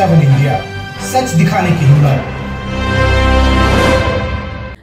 7 India, सच दिखाने की हिम्मत।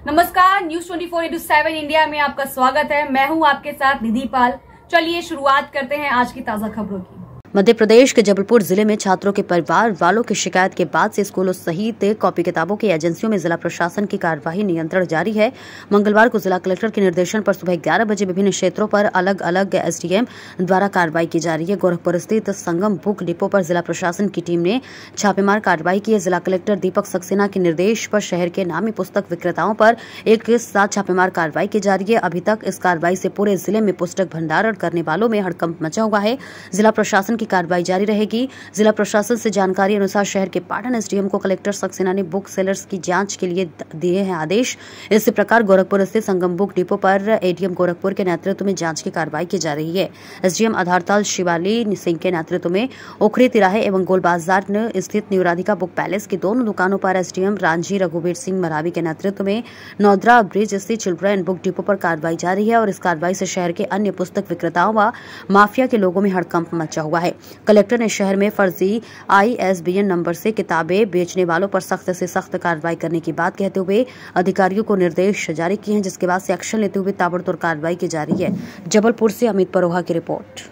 नमस्कार, न्यूज 24/7 इंडिया में आपका स्वागत है। मैं हूं आपके साथ निधि पाल। चलिए शुरुआत करते हैं आज की ताजा खबरों की। मध्य प्रदेश के जबलपुर जिले में छात्रों के परिवार वालों की शिकायत के बाद से स्कूलों सहित कॉपी किताबों की एजेंसियों में जिला प्रशासन की कार्यवाही नियंत्रण जारी है। मंगलवार को जिला कलेक्टर के निर्देशन पर सुबह 11 बजे विभिन्न क्षेत्रों पर अलग अलग एसडीएम द्वारा कार्रवाई की जा रही है। गोरखपुर स्थित संगम बुक डिपो पर जिला प्रशासन की टीम ने छापेमार कार्रवाई की है। जिला कलेक्टर दीपक सक्सेना के निर्देश पर शहर के नामी पुस्तक विक्रेताओं पर एक साथ छापेमार कार्रवाई की जा रही है। अभी तक इस कार्रवाई से पूरे जिले में पुस्तक भंडारण करने वालों में हड़कंप मचा हुआ है। जिला प्रशासन की कार्रवाई जारी रहेगी। जिला प्रशासन से जानकारी अनुसार शहर के पाटन एसडीएम को कलेक्टर सक्सेना ने बुक सेलर्स की जांच के लिए दिए हैं आदेश। इसी प्रकार गोरखपुर स्थित संगम बुक डिपो पर एडीएम गोरखपुर के नेतृत्व में जांच की कार्रवाई की जा रही है। एसडीएम आधारताल शिवाली सिंह के नेतृत्व में ओखरी तिराहे एवं गोल बाजार स्थित न्यू राधिका बुक पैलेस की दोनों दुकानों पर एसडीएम रांझी रघुवीर सिंह मरावी के नेतृत्व में नौदरा ब्रिज स्थित चिल्ड्रन बुक डिपो पर कार्रवाई जारी है और इस कार्रवाई से शहर के अन्य पुस्तक विक्रेताओं व माफिया के लोगों में हड़कंप मचा हुआ है। कलेक्टर ने शहर में फर्जी ISBN नंबर से किताबें बेचने वालों पर सख्त से सख्त कार्रवाई करने की बात कहते हुए अधिकारियों को निर्देश जारी किए हैं, जिसके बाद से एक्शन लेते हुए ताबड़तोड़ कार्रवाई की जा रही है। जबलपुर से अमित परोहा की रिपोर्ट।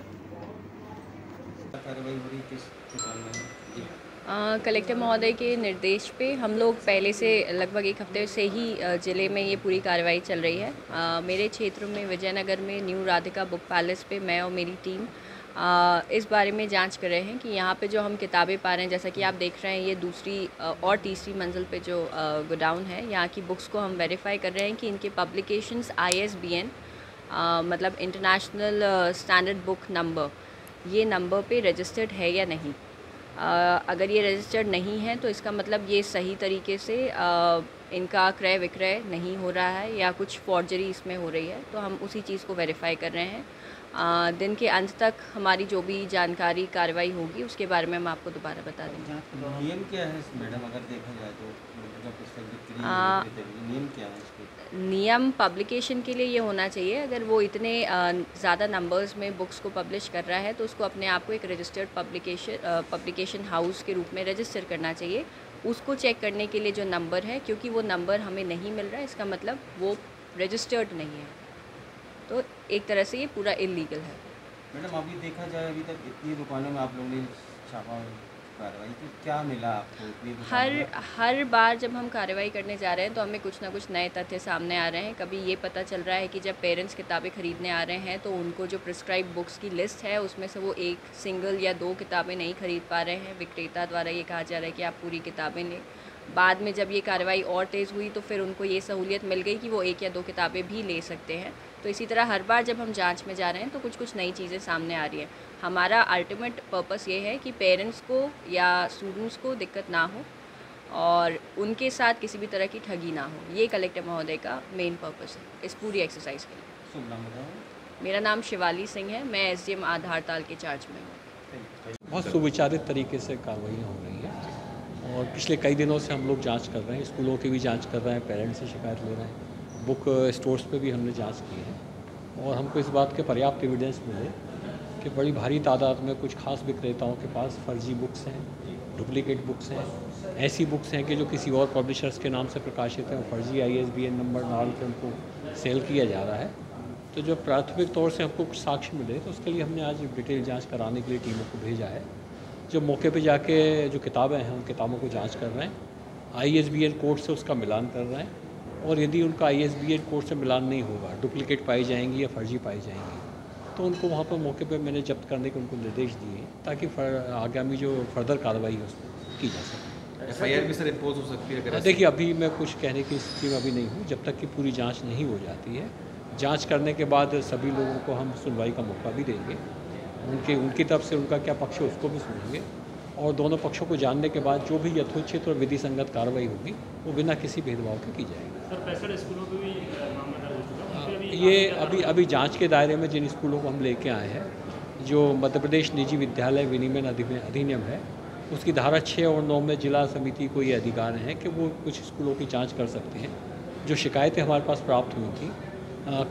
कलेक्टर महोदय के निर्देश पे हम लोग पहले से लगभग एक हफ्ते से ही ज़िले में ये पूरी कार्रवाई चल रही है। मेरे क्षेत्र में विजयनगर में न्यू राधिका बुक पैलेस पे मैं और मेरी टीम इस बारे में जांच कर रहे हैं कि यहाँ पे जो हम किताबें पा रहे हैं, जैसा कि आप देख रहे हैं, ये दूसरी और तीसरी मंजिल पे जो गोडाउन है, यहाँ की बुक्स को हम वेरीफाई कर रहे हैं कि इनके पब्लिकेशंस ISBN मतलब इंटरनेशनल स्टैंडर्ड बुक नंबर, ये नंबर पे रजिस्टर्ड है या नहीं। अगर ये रजिस्टर्ड नहीं है तो इसका मतलब ये सही तरीके से इनका क्रय विक्रय नहीं हो रहा है या कुछ फॉर्जरी इसमें हो रही है, तो हम उसी चीज़ को वेरीफाई कर रहे हैं। दिन के अंत तक हमारी जो भी जानकारी कार्रवाई होगी उसके बारे में हम आपको दोबारा बता देंगे। नियम क्या है मैडम, अगर देखा जाए तो नियम क्या है इसके? नियम पब्लिकेशन के लिए ये होना चाहिए, अगर वो इतने ज़्यादा नंबर्स में बुक्स को पब्लिश कर रहा है तो उसको अपने आप को एक रजिस्टर्ड पब्लिकेशन हाउस के रूप में रजिस्टर करना चाहिए। उसको चेक करने के लिए जो नंबर है, क्योंकि वो नंबर हमें नहीं मिल रहा है, इसका मतलब वो रजिस्टर्ड नहीं है, तो एक तरह से ये पूरा इलीगल है। मैडम अभी देखा जाए, अभी तक इतनी दुकानों में आप लोगों ने छापा कार्रवाई, तो क्या मिला आपको? हर बार जब हम कार्रवाई करने जा रहे हैं तो हमें कुछ ना कुछ नए तथ्य सामने आ रहे हैं। कभी ये पता चल रहा है कि जब पेरेंट्स किताबें खरीदने आ रहे हैं तो उनको जो प्रिस्क्राइब बुक्स की लिस्ट है उसमें से वो एक सिंगल या 2 किताबें नहीं खरीद पा रहे हैं। विक्रेता द्वारा ये कहा जा रहा है कि आप पूरी किताबें लें। बाद में जब ये कार्रवाई और तेज़ हुई तो फिर उनको ये सहूलियत मिल गई कि वो 1 या 2 किताबें भी ले सकते हैं। तो इसी तरह हर बार जब हम जांच में जा रहे हैं तो कुछ नई चीज़ें सामने आ रही हैं। हमारा अल्टीमेट पर्पस ये है कि पेरेंट्स को या स्टूडेंट्स को दिक्कत ना हो और उनके साथ किसी भी तरह की ठगी ना हो। ये कलेक्टर महोदय का मेन पर्पस है इस पूरी एक्सरसाइज के लिए। मेरा नाम शिवाली सिंह है, मैं SDM आधारताल के चार्ज में हूँ। बहुत सुविचारित तरीके से कार्रवाइयाँ हो रही हैं और पिछले कई दिनों से हम लोग जांच कर रहे हैं, स्कूलों की भी जांच कर रहे हैं, पेरेंट्स से शिकायत ले रहे हैं, बुक स्टोर्स पे भी हमने जांच की है और हमको इस बात के पर्याप्त एविडेंस मिले कि बड़ी भारी तादाद में कुछ खास विक्रेताओं के पास फर्जी बुक्स हैं, डुप्लीकेट बुक्स हैं, ऐसी बुक्स हैं कि जो किसी और पब्लिशर्स के नाम से प्रकाशित हैं, फर्जी ISBN नंबर डाल के उनको सेल किया जा रहा है। तो जो प्राथमिक तौर से हमको कुछ साक्ष्य मिले तो उसके लिए हमने आज डिटेल जाँच कराने के लिए टीमों को भेजा है, जो मौके पर जाके जो किताबें हैं उन किताबों को जाँच कर रहे हैं, ISBN कोड से उसका मिलान कर रहे हैं और यदि उनका ISBN कोड से मिलान नहीं होगा, डुप्लीकेट पाई जाएंगी या फर्जी पाई जाएंगी, तो उनको वहाँ पर मौके पे मैंने जब्त करने के उनको निर्देश दिए ताकि आगामी जो फर्दर कार्रवाई है उसको की जा सके। FIR भी सर इम्पोज हो सकती है? देखिए अभी मैं कुछ कहने की स्थिति में अभी नहीं हूँ, जब तक कि पूरी जाँच नहीं हो जाती है। जाँच करने के बाद सभी लोगों को हम सुनवाई का मौका भी देंगे, उनकी तरफ से उनका क्या पक्ष है उसको भी सुनेंगे और दोनों पक्षों को जानने के बाद जो भी यथोचित और विधि संगत कार्रवाई होगी वो बिना किसी भेदभाव के की जाएगी। सर 65 स्कूलों पे भी मामला दर्ज हो चुका है। ये अभी जांच के दायरे में जिन स्कूलों को हम लेके आए हैं, जो मध्य प्रदेश निजी विद्यालय विनियमन अधिनियम है उसकी धारा 6 और 9 में जिला समिति को ये अधिकार है कि वो कुछ स्कूलों की जाँच कर सकते हैं। जो शिकायतें हमारे पास प्राप्त हुई थी,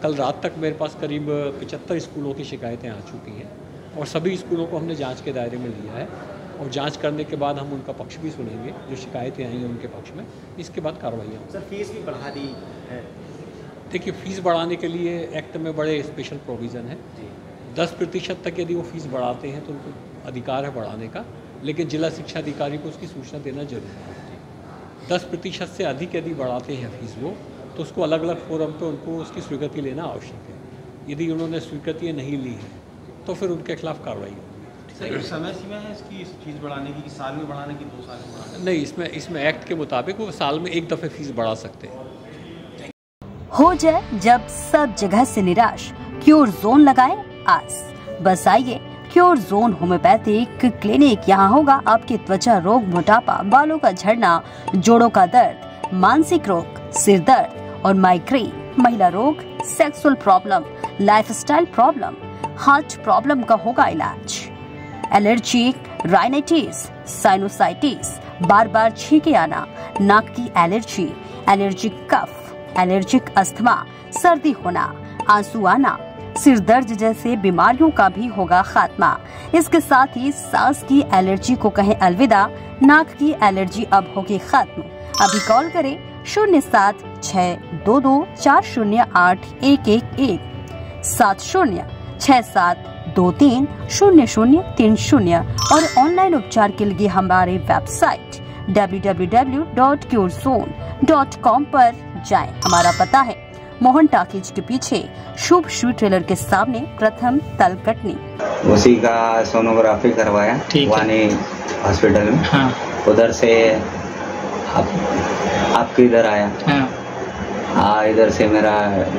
कल रात तक मेरे पास करीब 75 स्कूलों की शिकायतें आ चुकी हैं और सभी स्कूलों को हमने जांच के दायरे में लिया है और जांच करने के बाद हम उनका पक्ष भी सुनेंगे, जो शिकायतें आई हैं उनके पक्ष में, इसके बाद कार्रवाइयाँ होंगी। सर फीस भी बढ़ा दी है। देखिए, फ़ीस बढ़ाने के लिए एक्ट में बड़े स्पेशल प्रोविज़न है। 10% तक यदि वो फीस बढ़ाते हैं तो उनको अधिकार है बढ़ाने का, लेकिन जिला शिक्षा अधिकारी को उसकी सूचना देना जरूरी है। 10% से अधिक यदि बढ़ाते हैं फीस वो, तो उसको अलग अलग फोरम पे उनको उसकी स्वीकृति लेना आवश्यक है। यदि उन्होंने स्वीकृति नहीं ली है तो फिर उनके खिलाफ कार्रवाई होगी। सर समय सीमा है इसकी फीस बढ़ाने की, साल में बढ़ाने की, 2 साल में बढ़ाने की? नहीं, इसमें एक्ट के मुताबिक वो साल में एक दफ़े फीस बढ़ा सकते हैं। हो जाए जब सब जगह से निराश, क्योर जोन लगाए आस। बस आइए, क्योर जोन होम्योपैथिक क्लिनिक। यहाँ होगा आपकी त्वचा रोग, मोटापा, बालों का झड़ना, जोड़ों का दर्द, मानसिक रोग, सिर दर्द और माइग्रेन, महिला रोग, sexual problem, lifestyle problem, heart problem का होगा इलाज। एलर्जी, राइनाइटिस, साइनोसाइटिस, बार बार छींके आना, नाक की एलर्जी, एलर्जिक कफ, एलर्जिक अस्थमा, सर्दी होना, आंसू आना, सिर दर्द जैसे बीमारियों का भी होगा खात्मा। इसके साथ ही सांस की एलर्जी को कहें अलविदा, नाक की एलर्जी अब होगी खत्म। अभी कॉल करें 0762240811 7067230030 और ऑनलाइन उपचार के लिए हमारे वेबसाइट www.curezone.com पर जाएं। हमारा पता है मोहन टाकीज के पीछे शुभ शू ट्रेलर के सामने, प्रथम तलकटनी। उसी का सोनोग्राफी करवाया वानी हॉस्पिटल में। हाँ। उधर से आपके इधर आया। हाँ। इधर से मेरा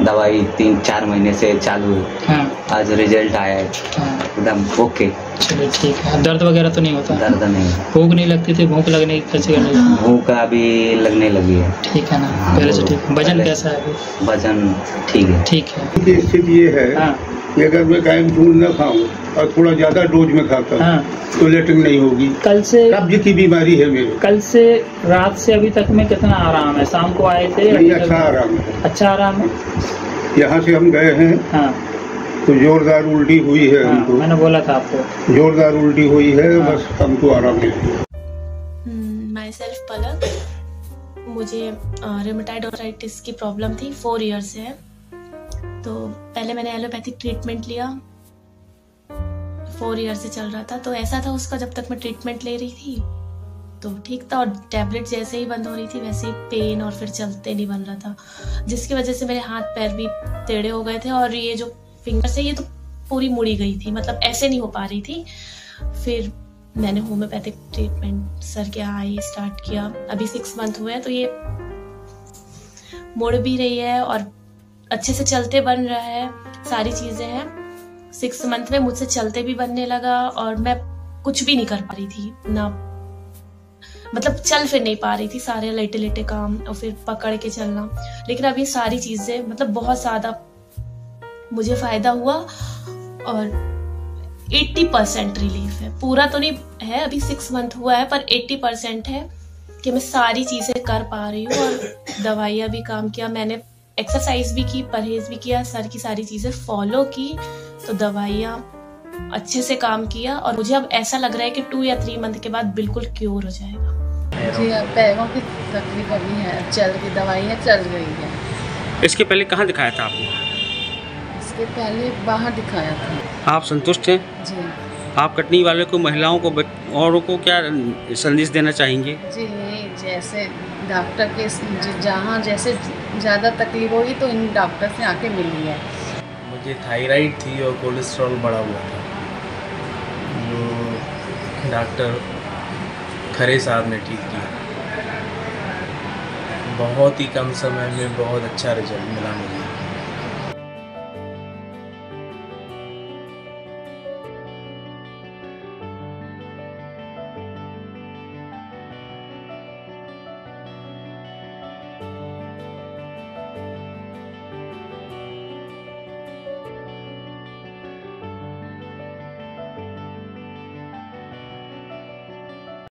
दवाई 3-4 महीने से चालू है। हाँ। आज रिजल्ट आया है। हाँ। एकदम ओके। चलिए ठीक है। दर्द वगैरह तो नहीं होता? दर्द नहीं। भूख नहीं लगती थी? भूख लगने कैसे? भूख अभी लगने लगी है। ठीक है ना? पहले से ठीक। वजन कैसा है? वजन ठीक है। ठीक है। स्थिति ये है कि अगर मैं कायम फूल न खाऊं और थोड़ा ज्यादा डोज में खाता हूँ तो लेटरिन नहीं होगी। कल से कब्ज की बीमारी है मेरी। कल से रात से अभी तक में कितना आराम है? शाम को आए थे? अच्छा आराम है। अच्छा आराम है। यहाँ से हम गए हैं। हाँ। तो जोरदार उल्टी हुई है। हाँ, हमको मैंने बोला था आपको जोरदार उल्टी हुई है। हाँ। बस हमको आराम नहीं। माई सेल्फ पलक। मुझे रेमेटॉइड आर्थराइटिस की प्रॉब्लम थी, 4 ईयर से है। तो पहले मैंने एलोपैथिक ट्रीटमेंट लिया, 4 ईयर से चल रहा था। तो ऐसा था उसका, जब तक मैं ट्रीटमेंट ले रही थी तो ठीक था, और टैबलेट जैसे ही बंद हो रही थी वैसे ही पेन और फिर चलते नहीं बन रहा था, जिसकी वजह से मेरे हाथ पैर भी टेढ़े हो गए थे और ये जो फिंगर से ये तो पूरी मुड़ी गई थी, मतलब ऐसे नहीं हो पा रही थी। फिर मैंने होम्योपैथिक ट्रीटमेंट सर के यहाँ ये स्टार्ट किया। अभी 6 मंथ हुए हैं, तो ये मुड़ भी रही है और अच्छे से चलते बन रहा है, सारी चीजें हैं। 6 मंथ में मुझसे चलते भी बनने लगा और मैं कुछ भी नहीं कर पा रही थी ना, मतलब चल फिर नहीं पा रही थी, सारे लेटे लेटे काम और फिर पकड़ के चलना। लेकिन अब ये सारी चीजें मतलब बहुत ज्यादा मुझे फायदा हुआ और 80% रिलीफ है। पूरा तो नहीं है, अभी 6 मंथ हुआ है, पर 80% है कि मैं सारी चीजें कर पा रही हूँ। और दवाइयाँ भी काम किया, मैंने एक्सरसाइज भी की, परहेज भी किया, सर की सारी चीजें फॉलो की, तो दवाइयाँ अच्छे से काम किया। और मुझे अब ऐसा लग रहा है कि 2 या 3 मंथ के बाद बिल्कुल क्योर हो जाएगा। जी, पैरों की तकलीफ अभी है, चल की दवाइयाँ चल रही है। इसके पहले कहाँ दिखाया था आपने? इसके पहले बाहर दिखाया था। आप संतुष्ट हैं? जी। आप कटनी वाले को, महिलाओं को, औरों को क्या संदेश देना चाहेंगे? जी, जैसे डॉक्टर के जहाँ जैसे ज़्यादा तकलीफ होगी तो इन डॉक्टर से आके मिली है। मुझे थायराइड थी और कोलेस्ट्रॉल बढ़ा हुआ था, जो डॉक्टर खरे साहब ने ठीक किया। बहुत ही कम समय में बहुत अच्छा रिजल्ट मिला मुझे।